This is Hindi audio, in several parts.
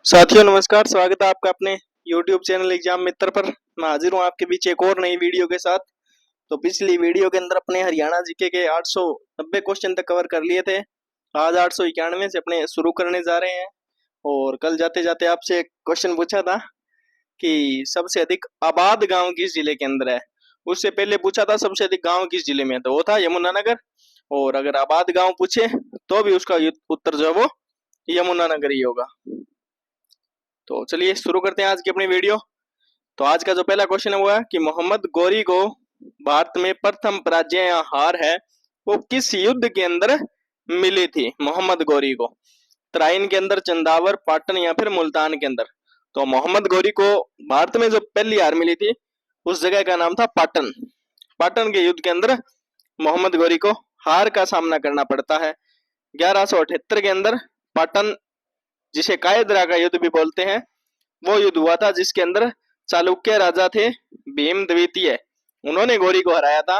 साथियों नमस्कार, स्वागत है आपका अपने YouTube चैनल एग्जाम मित्र पर। मैं हाजिर हूँ आपके बीच एक और नई वीडियो के साथ। तो पिछली वीडियो के अंदर अपने हरियाणा जीके के 890 क्वेश्चन तक कवर कर लिए थे। आज 891 से अपने शुरू करने जा रहे हैं। और कल जाते जाते आपसे एक क्वेश्चन पूछा था कि सबसे अधिक आबाद गाँव किस जिले के अंदर है। उससे पहले पूछा था सबसे अधिक गाँव किस जिले में है, तो वो था यमुनानगर। और अगर आबाद गाँव पूछे तो भी उसका उत्तर जो है वो यमुनानगर ही होगा। तो चलिए शुरू करते हैं आज की अपनी वीडियो। तो आज का जो पहला क्वेश्चन है वो है कि मोहम्मद गौरी को भारत में प्रथम पराजय या हार है वो किस युद्ध के अंदर मिली थी। मोहम्मद गौरी को तराइन के अंदर, चंदावर, पाटन या फिर मुल्तान के अंदर। तो मोहम्मद गौरी को भारत में जो पहली हार मिली थी उस जगह का नाम था पाटन। पाटन के युद्ध के अंदर मोहम्मद गौरी को हार का सामना करना पड़ता है। 1178 के अंदर पाटन, जिसे कायदरा का युद्ध भी बोलते हैं, वो युद्ध हुआ था जिसके अंदर चालुक्य राजा थे भीम द्वितीय, उन्होंने गौरी को हराया था।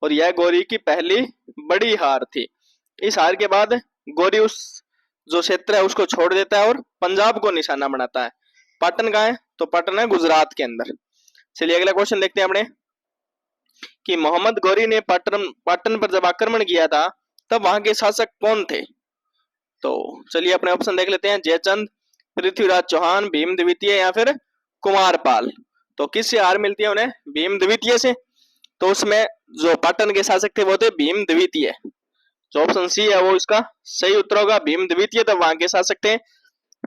और यह गौरी की पहली बड़ी हार थी। इस हार के बाद गौरी उस जो क्षेत्र है उसको छोड़ देता है और पंजाब को निशाना बनाता है। पाटन कहाँ है? तो पाटन है गुजरात के अंदर। चलिए अगला क्वेश्चन देखते हैं अपने कि मोहम्मद गौरी ने पाटन पर जब आक्रमण किया था तब वहां के शासक कौन थे। तो चलिए अपने ऑप्शन देख लेते हैं। जयचंद, पृथ्वीराज चौहान, भीम द्वितीय या फिर कुमारपाल। तो किससे हार मिलती है उन्हें? भीम द्वितीय से। तो उसमें जो पाटन के शासक थे वो थे भीम द्वितीय। जो ऑप्शन सी है वो इसका सही उत्तर होगा। भीम द्वितीय तब वहां के शासक थे।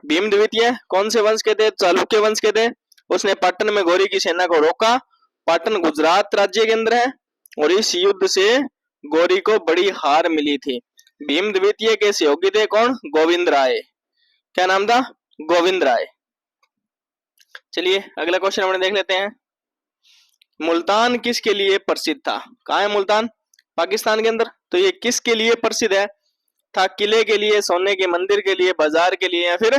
भीम द्वितीय कौन से वंश के थे? चालुक्य वंश के थे। उसने पाटन में गौरी की सेना को रोका। पाटन गुजरात राज्य के अंदर है और इस युद्ध से गौरी को बड़ी हार मिली थी। भीम द्वितीय के सहयोगी थे कौन? गोविंद राय। क्या नाम था? गोविंद राय। चलिए अगला क्वेश्चन हम देख लेते हैं। मुल्तान किसके लिए प्रसिद्ध था? कहाँ है मुल्तान? पाकिस्तान के अंदर। तो ये किसके लिए प्रसिद्ध है? था किले के लिए, सोने के मंदिर के लिए, बाजार के लिए या फिर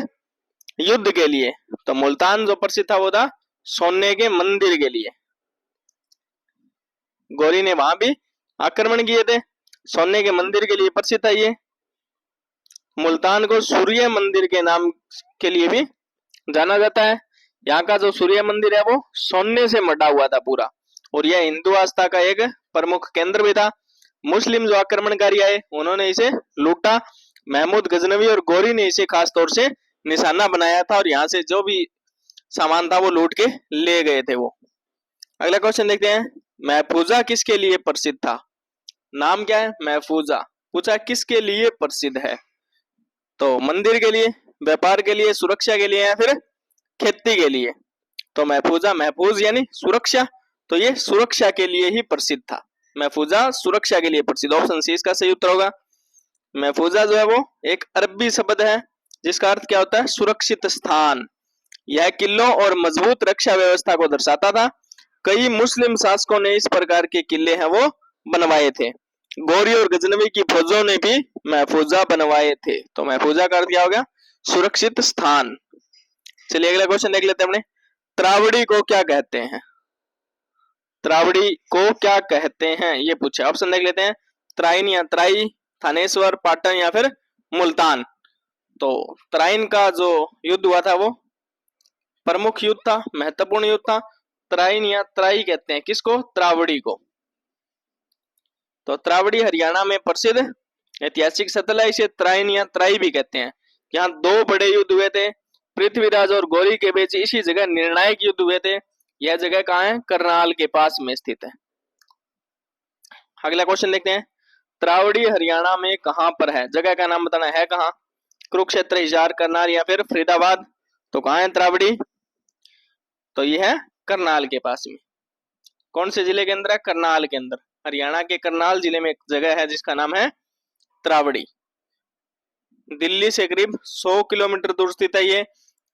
युद्ध के लिए? तो मुल्तान जो प्रसिद्ध था वो था सोने के मंदिर के लिए। गौरी ने वहां भी आक्रमण किए थे। सोने के मंदिर के लिए प्रसिद्ध था ये। मुल्तान को सूर्य मंदिर के नाम के लिए भी जाना जाता है। यहाँ का जो सूर्य मंदिर है वो सोने से मढ़ा हुआ था पूरा। और यह हिंदू आस्था का एक प्रमुख केंद्र भी था। मुस्लिम जो आक्रमणकारी आए उन्होंने इसे लूटा। महमूद गजनवी और गौरी ने इसे खास तौर से निशाना बनाया था और यहाँ से जो भी सामान था वो लूट के ले गए थे वो। अगला क्वेश्चन देखते हैं। महफूजा किसके लिए प्रसिद्ध था? नाम क्या है? महफूजा। पूछा किसके लिए प्रसिद्ध है? तो मंदिर के लिए, व्यापार के लिए, सुरक्षा के लिए या फिर खेती के लिए? तो महफूजा, महफूज यानी सुरक्षा, तो ये सुरक्षा के लिए ही प्रसिद्ध था। महफूजा सुरक्षा के लिए प्रसिद्ध। ऑप्शन सी इसका सही उत्तर होगा। महफूजा जो है वो एक अरबी शब्द है जिसका अर्थ क्या होता है? सुरक्षित स्थान। यह किलों और मजबूत रक्षा व्यवस्था को दर्शाता था। कई मुस्लिम शासकों ने इस प्रकार के किले हैं वो बनवाए थे। गौरी और गजनवी की फौजों ने भी महफूजा बनवाए थे। तो महफूजा का अर्थ क्या हो गया? सुरक्षित स्थान। चलिए अगला क्वेश्चन देख लेते हैं अपने। त्रावड़ी को क्या कहते हैं? त्रावड़ी को क्या कहते हैं ये पूछे। ऑप्शन देख लेते हैं। तराइन या तराई, थानेश्वर, पाटन या फिर मुल्तान। तो तराइन का जो युद्ध हुआ था वो प्रमुख युद्ध था, महत्वपूर्ण युद्ध था। तराइन या तराई कहते हैं किसको? त्रावड़ी को। तो त्रावड़ी हरियाणा में प्रसिद्ध ऐतिहासिक स्थल है। इसे तराइन या तराई भी कहते हैं। यहाँ दो बड़े युद्ध हुए थे पृथ्वीराज और गौरी के बीच। इसी जगह निर्णायक युद्ध हुए थे। यह जगह कहाँ है? करनाल के पास में स्थित है। अगला क्वेश्चन देखते हैं। त्रावड़ी हरियाणा में कहां पर है? जगह का नाम बताना है। कहां? कुरुक्षेत्र, हिसार, करनाल या फिर फरीदाबाद। तो कहां है त्रावड़ी? तो यह है करनाल के पास में। कौन से जिले के अंदर है? करनाल के अंदर। हरियाणा के करनाल जिले में एक जगह है जिसका नाम है त्रावड़ी। दिल्ली से करीब 100 किलोमीटर दूर स्थित है। ये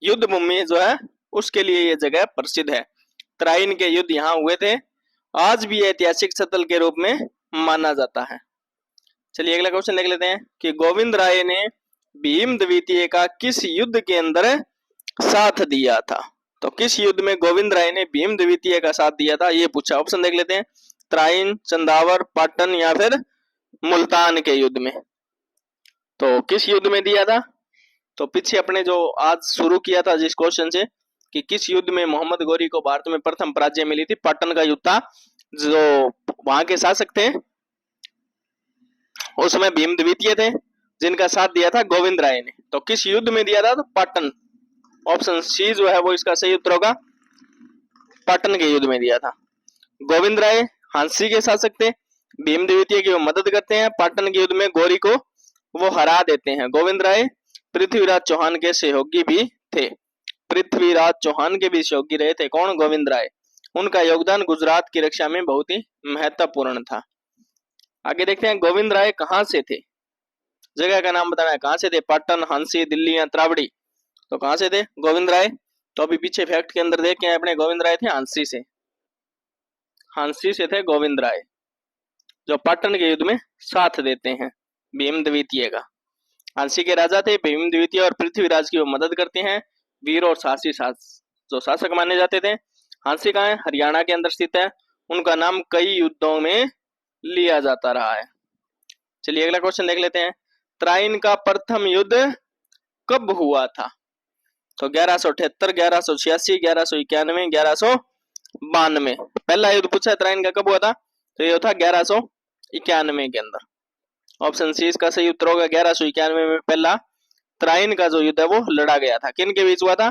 युद्ध भूमि जो है उसके लिए ये जगह प्रसिद्ध है। तराइन के युद्ध यहाँ हुए थे। आज भी ऐतिहासिक स्थल के रूप में माना जाता है। चलिए अगला क्वेश्चन देख लेते हैं कि गोविंद राय ने भीम द्वितीय का किस युद्ध के अंदर साथ दिया था? तो किस युद्ध में गोविंद राय ने भीम द्वितीय का साथ दिया था ये पूछा। ऑप्शन देख लेते हैं। तराइन, चंदावर, पाटन या फिर मुल्तान के युद्ध में। तो किस युद्ध में दिया था? तो पीछे अपने जो आज शुरू किया था जिस क्वेश्चन से कि किस युद्ध में मोहम्मद गोरी को भारत में प्रथम पराजय मिली थी, पाटन का युद्ध था। जो वहां के शासक थे उस समय भीम द्वितीय थे, जिनका साथ दिया था गोविंद राय ने। तो किस युद्ध में दिया था? तो पाटन। ऑप्शन सी जो है वो इसका सही उत्तर होगा, पाटन के युद्ध में दिया था। गोविंद राय हांसी के शासक थे, भीम द्वितीय की वो मदद करते हैं, पाटन के युद्ध में गोरी को वो हरा देते हैं। गोविंद राय पृथ्वीराज चौहान के सहयोगी भी थे, पृथ्वीराज चौहान के भी सहयोगी रहे थे। कौन? गोविंद राय। उनका योगदान गुजरात की रक्षा में बहुत ही महत्वपूर्ण था। आगे देखते हैं गोविंद राय कहाँ से थे, जगह का नाम बताना है। कहाँ से थे? पाटन, हांसी, दिल्ली या त्रावड़ी। तो कहाँ से थे गोविंद राय? तो अभी पीछे फैक्ट के अंदर देख के अपने गोविंद राय थे हांसी से, हांसी से थे गोविंद राय, जो पाटन के युद्ध में साथ देते हैं भीम द्वितीय का। हांसी के राजा थे भीम द्वितीय और पृथ्वीराज की वो मदद करते हैं, वीर और साहसी जो शासक माने जाते थे। हांसी कहाँ है? हरियाणा के अंदर स्थित है। उनका नाम कई युद्धों में लिया जाता रहा है। चलिए अगला क्वेश्चन देख लेते हैं। त्राइन का प्रथम युद्ध कब हुआ था? तो 1178, 1186, 1191, 1192। पहला युद्ध पूछा है त्राइन का कब हुआ था, तो ये था 1191 के अंदर। ऑप्शन सी इसका सही उत्तर होगा। 1191 में पहला त्राइन का जो युद्ध है वो लड़ा गया था। किन के बीच हुआ था?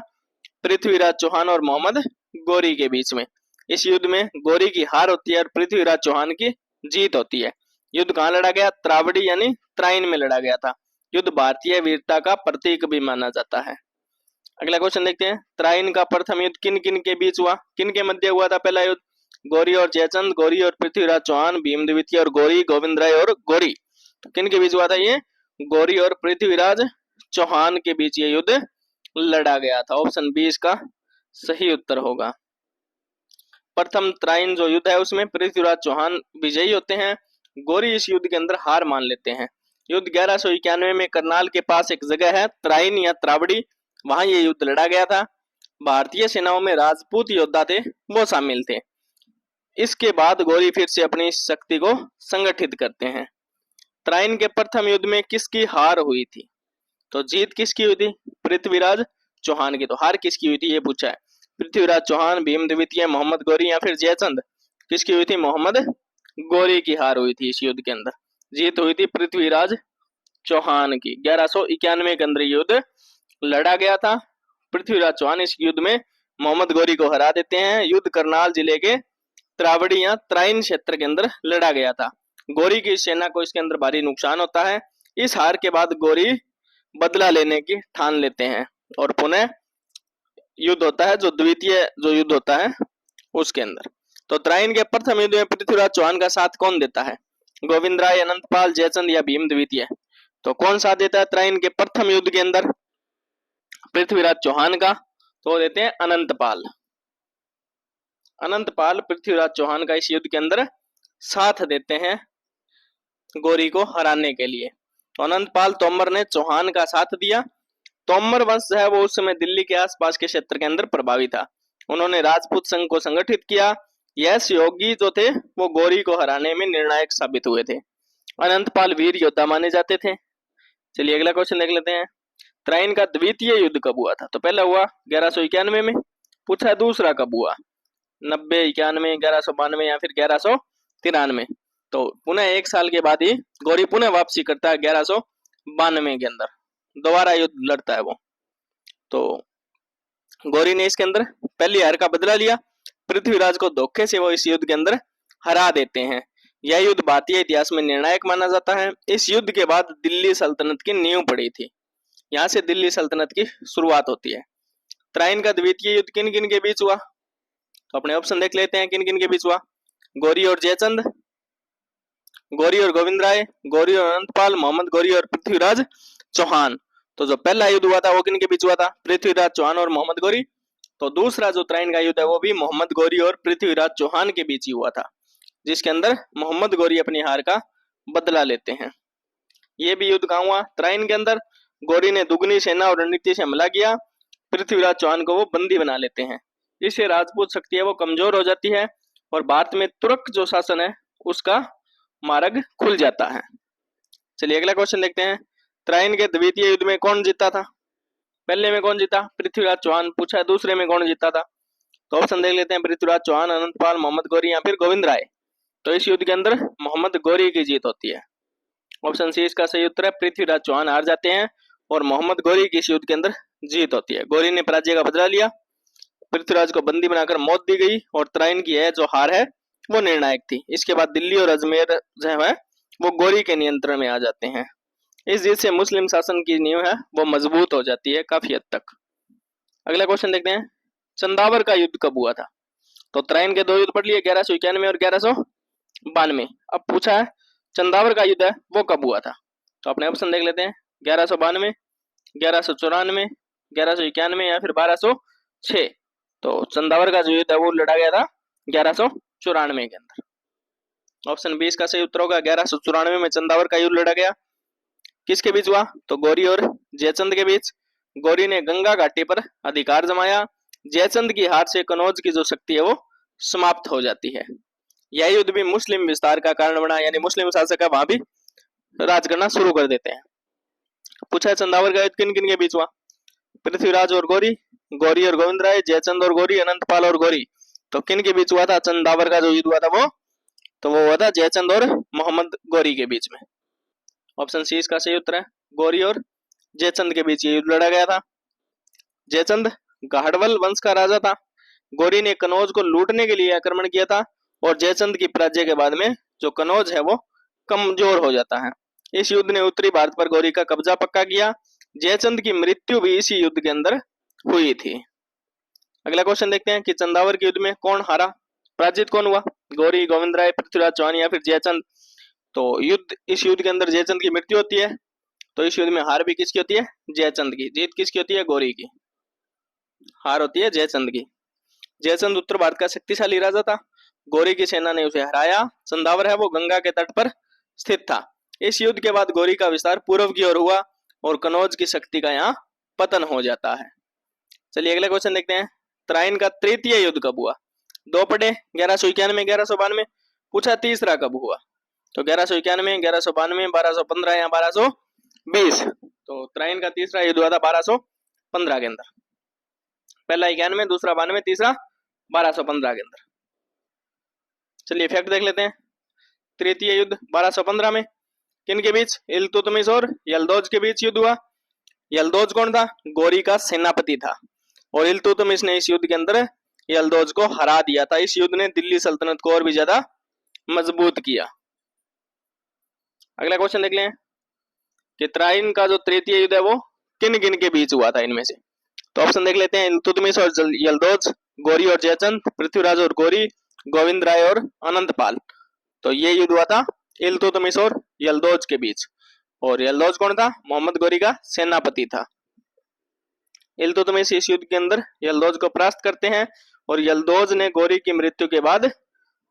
पृथ्वीराज चौहान और मोहम्मद गोरी के बीच में। इस युद्ध में गोरी की हार होती है और पृथ्वीराज चौहान की जीत होती है। युद्ध कहाँ लड़ा गया? त्रावड़ी यानी त्राइन में लड़ा गया था। युद्ध भारतीय वीरता का प्रतीक भी माना जाता है। अगला क्वेश्चन देखते हैं। त्राइन का प्रथम युद्ध किन किन के बीच हुआ? किन के मध्य हुआ था पहला युद्ध? गोरी और जयचंद, गोरी और पृथ्वीराज चौहान, भीम द्वितीय और गोरी, गोविंद राय और गोरी। तो किन के बीच हुआ था ये? गोरी और पृथ्वीराज चौहान के बीच ये युद्ध लड़ा गया था। ऑप्शन बी इसका सही उत्तर होगा। प्रथम त्राइन जो युद्ध है उसमें पृथ्वीराज चौहान विजयी होते हैं, गोरी इस युद्ध के अंदर हार मान लेते हैं। युद्ध 1191 में करनाल के पास एक जगह है त्राइन या त्रावड़ी, वहां ये युद्ध लड़ा गया था। भारतीय सेनाओं में राजपूत योद्धा थे वो शामिल थे। इसके बाद गोरी फिर से अपनी शक्ति को संगठित करते हैं। त्राइन के प्रथम युद्ध में किसकी हार हुई थी? तो जीत किसकी हुई थी? पृथ्वीराज चौहान की। तो हार किसकी हुई थी ये पूछा है। पृथ्वीराज चौहान, भीम द्वितीय, मोहम्मद गोरी या फिर जयचंद? किसकी हुई थी? मोहम्मद गोरी की हार हुई थी इस युद्ध के अंदर। जीत हुई थी पृथ्वीराज चौहान की। 1191 के अंदर युद्ध लड़ा गया था। पृथ्वीराज चौहान इस युद्ध में मोहम्मद गोरी को हरा देते हैं। युद्ध करनाल जिले के त्रावड़ी या त्राइन क्षेत्र के अंदर लड़ा गया था। गोरी की सेना को इसके अंदर भारी नुकसान होता है। इस हार के बाद गोरी बदला लेने की ठान लेते हैं और पुनः युद्ध होता है, जो द्वितीय जो युद्ध होता है उसके अंदर। तो त्राइन के प्रथम युद्ध में पृथ्वीराज चौहान का साथ कौन देता है? गोविंद राय, अनंतपाल, जयचंद या भीम द्वितीय? तो कौन साथ देता है त्राइन के प्रथम युद्ध के अंदर पृथ्वीराज चौहान का? तो देते हैं अनंतपाल। अनंतपाल पृथ्वीराज चौहान का इस युद्ध के अंदर साथ देते हैं गोरी को हराने के लिए। तो अनंतपाल तोमर ने चौहान का साथ दिया। तोमर वंश है वो उस समय दिल्ली के आसपास के क्षेत्र के अंदर प्रभावी था। उन्होंने राजपूत संघ को संगठित किया। यह सहयोगी जो थे वो गोरी को हराने में निर्णायक साबित हुए थे। अनंतपाल वीर योद्धा माने जाते थे। चलिए अगला क्वेश्चन देख लेते हैं। त्राइन का द्वितीय युद्ध कब हुआ था? तो पहला हुआ 1191 में। पूछा है दूसरा कब हुआ? 90, 91, 1192 या फिर 1193? तो पुनः एक साल के बाद ही गोरी पुनः वापसी करता है 1192 के अंदर, दोबारा युद्ध लड़ता है वो। तो गोरी ने इसके अंदर पहली हार का बदला लिया। पृथ्वीराज को धोखे से वो इस युद्ध के अंदर हरा देते हैं। यह युद्ध भारतीय इतिहास में निर्णायक माना जाता है। इस युद्ध के बाद दिल्ली सल्तनत की नींव पड़ी थी। यहाँ से दिल्ली सल्तनत की शुरुआत होती है। त्राइन का द्वितीय युद्ध किन किन के बीच हुआ? तो अपने ऑप्शन देख लेते हैं किन किन के बीच हुआ। गोरी और जयचंद, गोरी और गोविंद राय, गोरी और अनंतपाल, मोहम्मद गोरी और पृथ्वीराज चौहान। तो जो पहला युद्ध हुआ था वो किन के बीच हुआ था? पृथ्वीराज चौहान और मोहम्मद गोरी। तो दूसरा जो त्राइन का युद्ध है वो भी मोहम्मद गोरी और पृथ्वीराज चौहान के बीच ही हुआ था, जिसके अंदर मोहम्मद गोरी अपनी हार का बदला लेते हैं। ये भी युद्ध कहाँ हुआ? त्राइन के अंदर। गोरी ने दुगनी सेना और रणनीति से हमला किया। पृथ्वीराज चौहान को वो बंदी बना लेते हैं। इससे राजपूत शक्ति है वो कमजोर हो जाती है और भारत में तुर्क जो शासन है उसका मार्ग खुल जाता है। चलिए अगला क्वेश्चन देखते हैं। त्राइन के द्वितीय युद्ध में कौन जीता था? पहले में कौन जीता? पृथ्वीराज चौहान। पूछा है दूसरे में कौन जीता था? तो ऑप्शन देख लेते हैं, पृथ्वीराज चौहान, अनंतपाल, मोहम्मद गौरी या फिर गोविंद राय। तो इस युद्ध के अंदर मोहम्मद गौरी की जीत होती है। ऑप्शन सी इसका सही उत्तर है। पृथ्वीराज चौहान हार जाते हैं और मोहम्मद गौरी की इस युद्ध के अंदर जीत होती है। गौरी ने पराजय का बदला लिया, पृथ्वीराज को बंदी बनाकर मौत दी गई और तराइन की है जो हार है वो निर्णायक थी। इसके बाद दिल्ली और अजमेर जो है वो गौरी के नियंत्रण में आ जाते हैं। इस जीत से मुस्लिम शासन की नींव है वो मजबूत हो जाती है काफी हद तक। अगला क्वेश्चन देखते हैं, चंदावर का युद्ध कब हुआ था? तो तराइन के दो युद्ध पढ़ लिए, 1191 और 1192। अब पूछा है चंदावर का युद्ध है वो कब हुआ था? तो अपने ऑप्शन देख लेते हैं, 1192, 1194, 1191 या फिर 1206। तो चंदावर का जो युद्ध है वो लड़ा गया था 1194 के अंदर। ऑप्शन बी इसका सही उत्तर होगा। 1194 में चंदावर का युद्ध लड़ा गया। किसके बीच हुआ? तो गौरी और जयचंद के बीच। गौरी ने गंगा घाटी पर अधिकार जमाया। जयचंद की हार से कनौज की जो शक्ति है वो समाप्त हो जाती है। यह युद्ध भी मुस्लिम विस्तार का कारण बना, यानी मुस्लिम शासक वहां भी राज करना शुरू कर देते हैं। पूछा है चंदावर का युद्ध किन किन के बीच हुआ? पृथ्वीराज और गौरी, गौरी और गोविंद राय, जयचंद और गौरी, अनंतपाल और गौरी। तो किन के बीच हुआ था चंदावर का जो युद्ध हुआ था वो? तो वो हुआ था जयचंद और मोहम्मद गौरी के बीच में। ऑप्शन सी इसका सही उत्तर है। गौरी और जयचंद के बीच ये युद्ध लड़ा गया था। जयचंद गाहड़वल वंश का राजा था। गौरी ने कनौज को लूटने के लिए आक्रमण किया था और जयचंद की पराजय के बाद में जो कनौज है वो कमजोर हो जाता है। इस युद्ध ने उत्तरी भारत पर गौरी का कब्जा पक्का किया। जयचंद की मृत्यु भी इसी युद्ध के अंदर हुई थी। अगला क्वेश्चन देखते हैं कि चंदावर के युद्ध में कौन हारा, पराजित कौन हुआ? गौरी, गोविंद राय, पृथ्वीराज चौहान या फिर जयचंद। तो इस युद्ध के अंदर जयचंद की मृत्यु होती है। तो इस युद्ध में हार भी किसकी होती है? जयचंद की। जीत किसकी होती है? गौरी की। हार होती है जयचंद की। जयचंद उत्तर भारत का शक्तिशाली राजा था। गौरी की सेना ने उसे हराया। चंदावर है वो गंगा के तट पर स्थित था। इस युद्ध के बाद गौरी का विस्तार पूर्व की ओर हुआ और कनौज की शक्ति का यहाँ पतन हो जाता है। चलिए अगला क्वेश्चन देखते हैं, तराइन का तृतीय युद्ध कब हुआ? दो पढ़े, 1191, 1192। पूछा तीसरा कब हुआ? तो 1191, 1192, 1215 या 1220। तो तराइन का तीसरा युद्ध हुआ था 1215 के अंदर। पहला 91, दूसरा 92, तीसरा 1215 के अंदर। चलिए फैक्ट देख लेते हैं। तृतीय युद्ध 1215 में किन के बीच? इल्तुतमिश और यल्दौज के बीच युद्ध हुआ। यल्दौज कौन था? गौरी का सेनापति था और इल्तुतमिश ने इस युद्ध के अंदर यल्दौज को हरा दिया था। इस युद्ध ने दिल्ली सल्तनत को और भी ज्यादा मजबूत किया। अगला क्वेश्चन देख लें कि तराइन का जो तृतीय युद्ध है वो किन किन के बीच हुआ था इनमें से? तो ऑप्शन देख लेते हैं, इल्तुतमिश और यल्दौज, गौरी और जयचंद, पृथ्वीराज और गौरी, गोविंद राय और अनंतपाल। तो ये युद्ध हुआ था इल्तुतमिश और यल्दौज के बीच। और यल्दौज कौन था? मोहम्मद गौरी का सेनापति था। इल्तुतमिश इस युद्ध के अंदर यल्दौज को परास्त करते हैं और यल्दौज ने गौरी की मृत्यु के बाद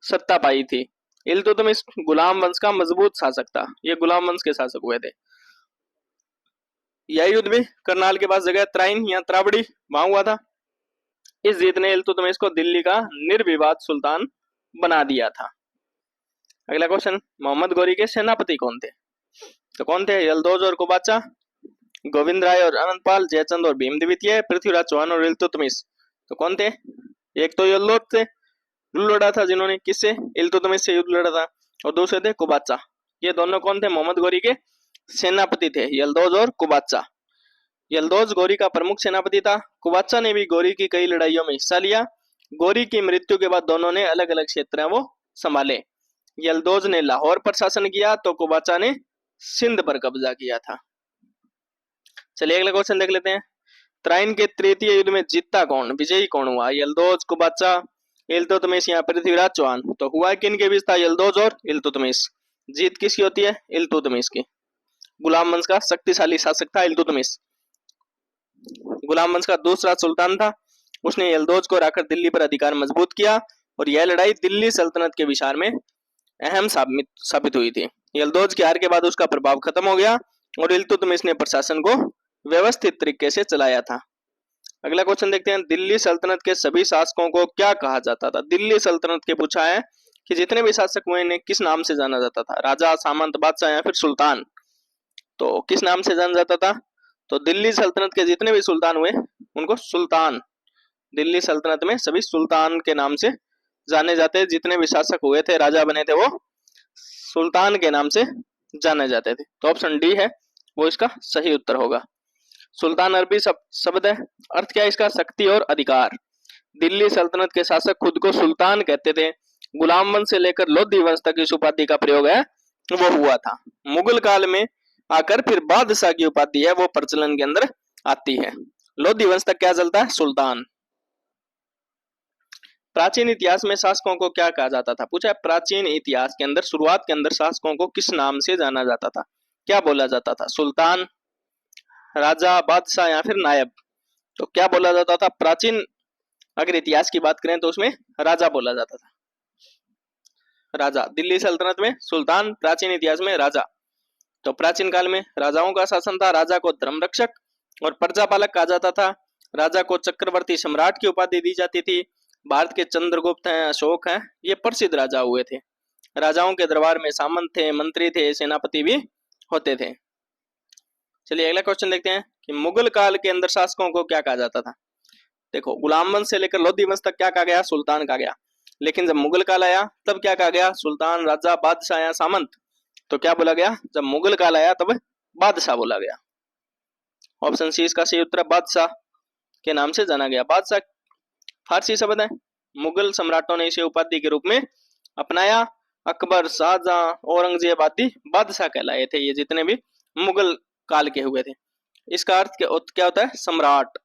सत्ता पाई थी। इल्तुतमिश गुलाम वंश का मजबूत शासक था। ये गुलाम वंश के शासक हुए थे। यह युद्ध भी करनाल के पास जगह तराइन या त्रावड़ी वहां हुआ था। इस जीत ने इल्तुतमिश को दिल्ली का निर्विवाद सुल्तान बना दिया था। अगला क्वेश्चन, मोहम्मद गौरी के सेनापति कौन थे? तो कौन थे? यल्दौज और कुबाचा, गोविंद राय और अनंतपाल, जयचंद और भीम द्वितीय, पृथ्वीराज चौहान और इल्तुतमिश। तो कौन थे? एक तो यल्दौज थे, युद्ध लड़ा था जिन्होंने किससे? इल्तुतमिश से युद्ध लड़ा था। और दूसरे थे कुबाचा। ये दोनों कौन थे? मोहम्मद गौरी के सेनापति थे, यल्दौज और कुबाचा। यल्दौज गौरी का प्रमुख सेनापति था। कुबाचा ने भी गौरी की कई लड़ाइयों में हिस्सा लिया। गौरी की मृत्यु के बाद दोनों ने अलग अलग क्षेत्र वो संभाले। यल्दौज ने लाहौर पर शासन किया तो कुबाचा ने सिंध पर कब्जा किया था। चलिए अगला क्वेश्चन देख लेते हैं, तराइन के तृतीय युद्ध में जीता कौन, विजयी कौन हुआ? यल्दौज, कुबाचा, इल्तुतमिश या पृथ्वीराज चौहान। तो हुआ किन के बीच था? यल्दौज और इल्तुतमिश। जीत किसकी होती है? इल्तुतमिश की। गुलाम वंश का शक्तिशाली शासक था इल्तुतमिश। गुलाम वंश का दूसरा सुल्तान था। उसने यल्दौज को हराकर दिल्ली पर अधिकार मजबूत किया और यह लड़ाई दिल्ली सल्तनत के विचार में अहम साबित हुई थी। यल्दौज की हार के बाद उसका प्रभाव खत्म हो गया और इल्तुतमिश ने प्रशासन को व्यवस्थित तरीके से चलाया था। अगला क्वेश्चन देखते हैं, दिल्ली सल्तनत के सभी शासकों को क्या कहा जाता था? दिल्ली सल्तनत के पूछा है कि जितने भी शासक हुए इन्हें किस नाम से जाना जाता था? राजा, सामंत, बादशाह या फिर सुल्तान। तो किस नाम से जाना जाता था? तो दिल्ली सल्तनत के जितने भी सुल्तान हुए उनको सुल्तान, दिल्ली सल्तनत में सभी सुल्तान के नाम से जाने जाते हैं। जितने भी शासक हुए थे, राजा बने थे, वो सुल्तान के नाम से जाने जाते थे। तो ऑप्शन डी है वो इसका सही उत्तर होगा। सुल्तान अरबी शब्द है, अर्थ क्या है इसका? शक्ति और अधिकार। दिल्ली सल्तनत के शासक खुद को सुल्तान कहते थे। गुलाम वंश से लेकर लोधी वंश तक इस उपाधि का प्रयोग है वो हुआ था। मुगल काल में आकर फिर बादशाह की उपाधि है वो प्रचलन के अंदर आती है। लोधी वंश तक क्या चलता है? सुल्तान। प्राचीन इतिहास में शासकों को क्या कहा जाता था? पूछा है प्राचीन इतिहास के अंदर शुरुआत के अंदर शासकों को किस नाम से जाना जाता था? क्या बोला जाता था? सुल्तान, राजा, बादशाह या फिर नायब? तो क्या बोला जाता था? प्राचीन अगर इतिहास की बात करें तो उसमें राजा बोला जाता था। राजा, दिल्ली सल्तनत में सुल्तान, प्राचीन इतिहास में राजा। तो प्राचीन काल में राजाओं का शासन था। राजा को धर्मरक्षक और प्रजापालक कहा जाता था। राजा को चक्रवर्ती सम्राट की उपाधि दी जाती थी। भारत के चंद्रगुप्त हैं, अशोक हैं, ये प्रसिद्ध राजा हुए थे। राजाओं के दरबार में सामंत थे, मंत्री थे, सेनापति भी होते थे। चलिए अगला क्वेश्चन देखते हैं कि मुगल काल के अंदर शासकों को क्या कहा जाता था? देखो, गुलाम वंश से लेकर लोधी वंश तक क्या कहा गया? सुल्तान कहा गया। लेकिन जब मुगल काल आया तब क्या कहा गया? सुल्तान, राजा, बादशाह या सामंत? तो क्या बोला गया? जब मुगल काल आया तब बादशाह बोला गया। ऑप्शन सी इसका सही उत्तर, बादशाह के नाम से जाना गया। बादशाह फारसी शब्द है। मुगल सम्राटों ने इसे उपाधि के रूप में अपनाया। अकबर, शाहजहां, औरंगजेब आदि बादशाह कहलाए थे, ये जितने भी मुगल काल के हुए थे। इसका अर्थ क्या होता है? सम्राट।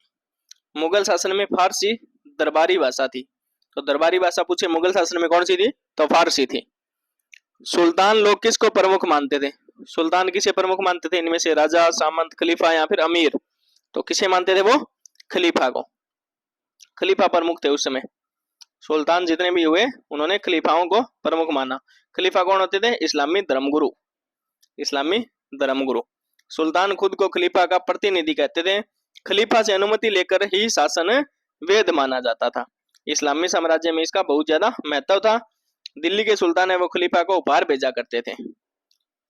मुगल शासन में फारसी दरबारी भाषा थी। तो दरबारी भाषा पूछे मुगल शासन में कौन सी थी? तो फारसी थी। सुल्तान लोग किसको प्रमुख मानते थे? सुल्तान किसे प्रमुख मानते थे? इनमें से राजा, सामंत, खलीफा या फिर अमीर? तो किसे मानते थे वो? खलीफा को। खलीफा प्रमुख थे उस समय। सुल्तान जितने भी हुए उन्होंने खलीफाओं को प्रमुख माना। खलीफा कौन होते थे? इस्लामी धर्मगुरु। इस्लामी धर्मगुरु। सुल्तान खुद को खलीफा का प्रतिनिधि कहते थे। खलीफा से अनुमति लेकर ही शासन वैध माना जाता था। इस्लामी साम्राज्य में इसका बहुत ज्यादा महत्व था। दिल्ली के सुल्तान है वो खलीफा को उपहार भेजा करते थे।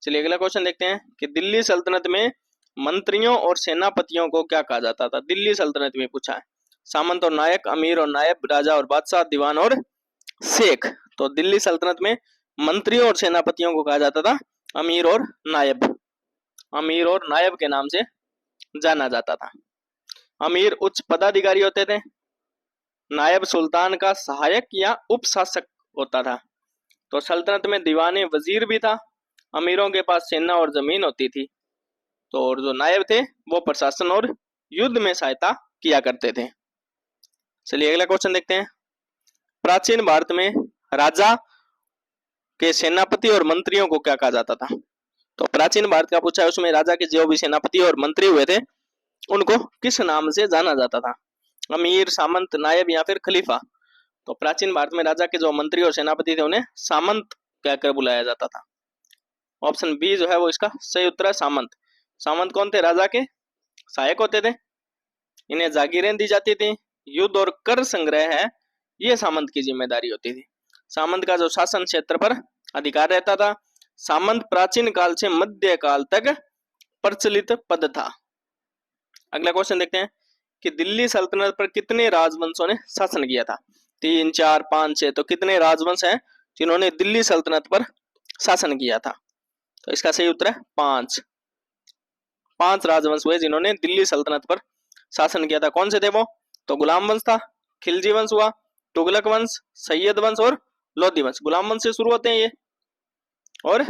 चलिए अगला क्वेश्चन देखते हैं कि दिल्ली सल्तनत में मंत्रियों और सेनापतियों को क्या कहा जाता था? दिल्ली सल्तनत में पूछा है। सामंत और नायक, अमीर और नायब, राजा और बादशाह, दीवान और शेख? तो दिल्ली सल्तनत में मंत्रियों और सेनापतियों को कहा जाता था अमीर और नायब। अमीर और नायब के नाम से जाना जाता था। अमीर उच्च पदाधिकारी होते थे। नायब सुल्तान का सहायक या उपशासक होता था। तो सल्तनत में दीवाने वजीर भी था। अमीरों के पास सेना और जमीन होती थी। तो और जो नायब थे वो प्रशासन और युद्ध में सहायता किया करते थे। चलिए अगला क्वेश्चन देखते हैं। प्राचीन भारत में राजा के सेनापति और मंत्रियों को क्या कहा जाता था? तो प्राचीन भारत का पूछा है, उसमें राजा के जो भी सेनापति और मंत्री हुए थे उनको किस नाम से जाना जाता था? अमीर, सामंत, नायब या फिर खलीफा? तो प्राचीन भारत में राजा के जो मंत्री और सेनापति थे उन्हें सामंत कहकर बुलाया जाता था। ऑप्शन बी जो है वो इसका सही उत्तर है, सामंत। सामंत कौन थे? राजा के सहायक होते थे। इन्हें जागीरें दी जाती थी। युद्ध और कर संग्रह है ये सामंत की जिम्मेदारी होती थी। सामंत का जो शासन क्षेत्र पर अधिकार रहता था। सामंत प्राचीन काल से मध्य काल तक प्रचलित पद था। अगला क्वेश्चन देखते हैं कि दिल्ली सल्तनत पर कितने राजवंशों ने शासन किया था? 3, 4, 5, 6? तो कितने राजवंश हैं जिन्होंने दिल्ली सल्तनत पर शासन किया था? तो इसका सही उत्तर है 5। 5 राजवंश हुए जिन्होंने दिल्ली सल्तनत पर शासन किया था। कौन से थे वो? तो गुलाम वंश था, खिलजी वंश हुआ, तुगलक वंश, सैयद वंश और लोधी वंश। गुलाम वंश से शुरू होते हैं ये और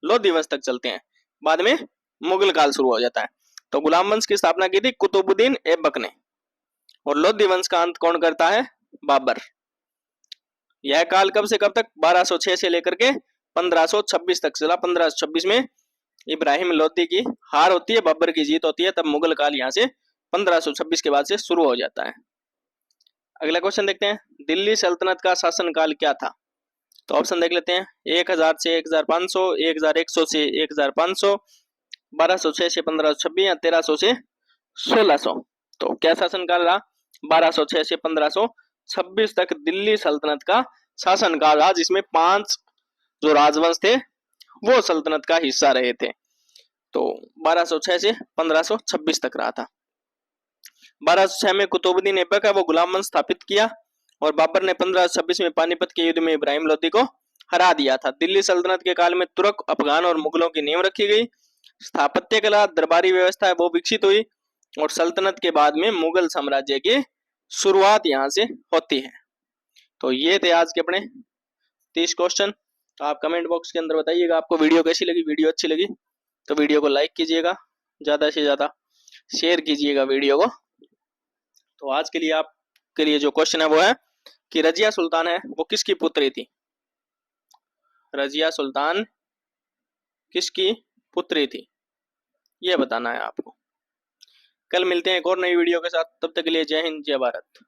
लोधी वंश तक चलते हैं। बाद में मुगल काल शुरू हो जाता है। तो गुलाम वंश की स्थापना की थी कुतुबुद्दीन ऐबक ने और लोधी वंश का अंत कौन करता है? बाबर। यह काल कब से कब तक? 1206 से लेकर के 1526 तक चला। 1526 में इब्राहिम लोधी की हार होती है, बाबर की जीत होती है। तब मुगल काल यहाँ से 1526 के बाद से शुरू हो जाता है। अगला क्वेश्चन देखते हैं, दिल्ली सल्तनत का शासन काल क्या था? तो ऑप्शन देख लेते हैं। 1000 से 1500, 1100 से 1500, 1206 से 1526 या 1300 से 1600? तो क्या शासन काल रहा? 1206 से 1526 तक दिल्ली सल्तनत का शासन काल रहा, जिसमें 5 जो राजवंश थे वो सल्तनत का हिस्सा रहे थे। तो 1206 से 1526 तक रहा था। 1206 में कुतुबुद्दीन ऐबक है वो गुलाम वंश स्थापित किया और बाबर ने 1526 में पानीपत के युद्ध में इब्राहिम लोदी को हरा दिया था। दिल्ली सल्तनत के काल में तुर्क, अफगान और मुगलों की नींव रखी गई। स्थापत्य कला, दरबारी व्यवस्था है वो विकसित हुई और सल्तनत के बाद में मुगल साम्राज्य की शुरुआत यहाँ से होती है। तो ये थे आज के अपने 30 क्वेश्चन। तो आप कमेंट बॉक्स के अंदर बताइएगा आपको वीडियो कैसी लगी। वीडियो अच्छी लगी तो वीडियो को लाइक कीजिएगा, ज्यादा से ज्यादा शेयर कीजिएगा वीडियो को। तो आज के लिए आपके लिए जो क्वेश्चन है वो है कि रजिया सुल्तान है वो किसकी पुत्री थी। रजिया सुल्तान किसकी पुत्री थी ये बताना है आपको। कल मिलते हैं एक और नई वीडियो के साथ, तब तक के लिए जय हिंद जय भारत।